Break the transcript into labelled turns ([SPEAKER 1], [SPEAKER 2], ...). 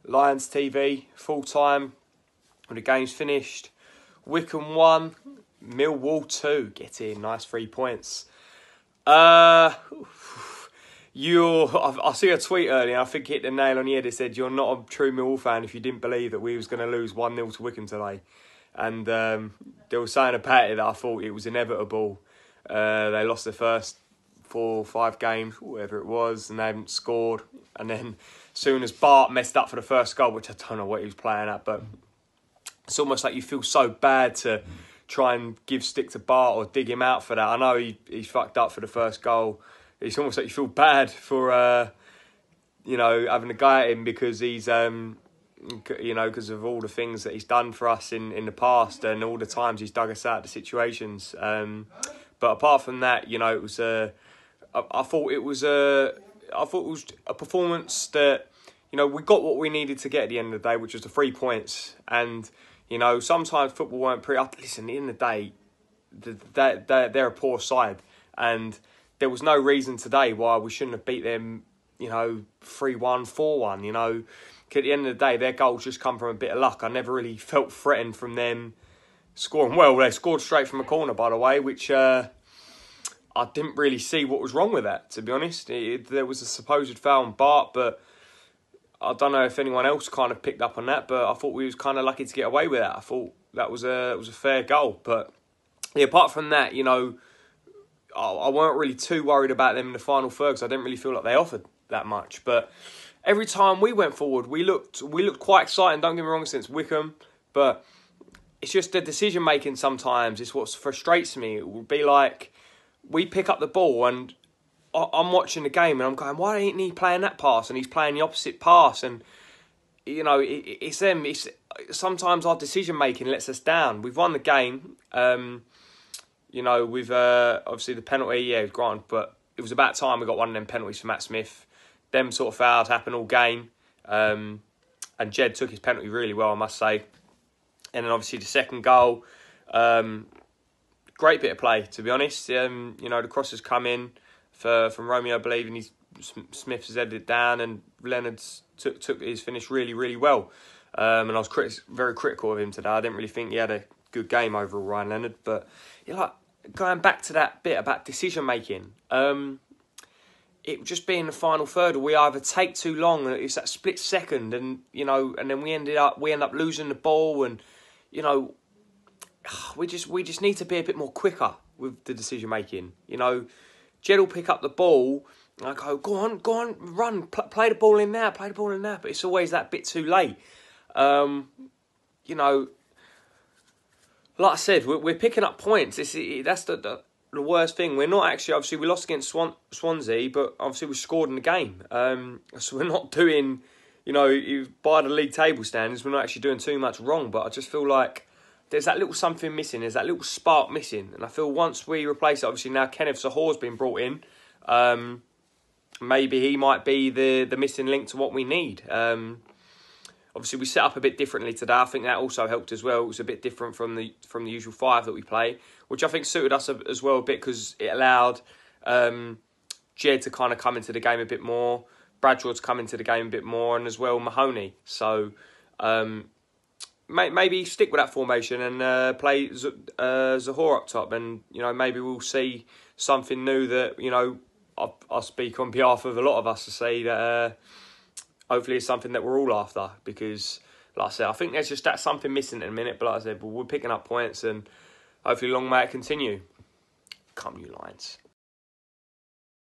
[SPEAKER 1] Lions TV, full time, when the game's finished. Wycombe 1, Millwall 2. Get in, nice 3 points. I see a tweet earlier, I think it hit the nail on the head. It said, you're not a true Millwall fan if you didn't believe that we was going to lose 1-0 to Wycombe today. And they were saying about it that I thought it was inevitable. They lost their first 4 or 5 games, whatever it was, and they haven't scored. And then as soon as Bart messed up for the first goal, which I don't know what he was playing at, but it's almost like you feel so bad to try and give stick to Bart or dig him out for that. I know he fucked up for the first goal. It's almost like you feel bad for, having a go at him because he's, because of all the things that he's done for us in the past and all the times he's dug us out of the situations. But apart from that, it was I thought it was a performance that, we got what we needed to get at the end of the day, which was the 3 points. And, sometimes football weren't pretty. Listen, at the end of the day, they're a poor side. And there was no reason today why we shouldn't have beat them, 3-1, 4-1, At the end of the day, their goals just come from a bit of luck. I never really felt threatened from them scoring. Well, they scored straight from a corner, by the way, which I didn't really see what was wrong with that, to be honest. There was a supposed foul on Bart, but I don't know if anyone else kind of picked up on that, but I thought we was kind of lucky to get away with that. I thought that was a fair goal. But yeah, apart from that, I weren't really too worried about them in the final third because I didn't really feel like they offered that much. But every time we went forward, we looked quite exciting. Don't get me wrong, since Wycombe, but it's just the decision making sometimes is what frustrates me. It would be like we pick up the ball and I'm watching the game and I'm going, why ain't he playing that pass? And he's playing the opposite pass. And, it's them. It's sometimes our decision making lets us down. We've won the game. With obviously the penalty, yeah, granted, but it was about time we got one of them penalties for Matt Smith. Them sort of fouls happen all game. And Jed took his penalty really well, I must say. And then obviously the second goal, great bit of play, to be honest. The crosses come in from Romeo, I believe, and Smith has headed it down, and Leonard took his finish really, really well. And I was very critical of him today. I didn't really think he had a good game overall, Ryan Leonard. But going back to that bit about decision making, it just being the final third, we either take too long, and it's that split second, and and then we end up losing the ball, and we just need to be a bit more quicker with the decision making. Jed will pick up the ball, and I go on, run, play the ball in now, but it's always that bit too late. Like I said, we're picking up points. That's the worst thing. We're not actually, obviously, we lost against Swansea, but obviously we scored in the game. So we're not doing, by the league table standards, we're not actually doing too much wrong. But I just feel like there's that little something missing. There's that little spark missing. And I feel once we replace it, obviously now Kenneth Zahore's been brought in. Maybe he might be the missing link to what we need. Obviously, we set up a bit differently today. I think that also helped as well. It was a bit different from the usual 5 that we play, which I think suited us as well a bit because it allowed Jed to kind of come into the game a bit more, Bradshaw to come into the game a bit more, and as well Mahoney. So maybe stick with that formation and play Zahor up top, and maybe we'll see something new that I'll speak on behalf of a lot of us to say that. Hopefully it's something that we're all after because, like I said, I think there's just that something missing in a minute. But like I said, we're picking up points and hopefully long may it continue. Come you Lions.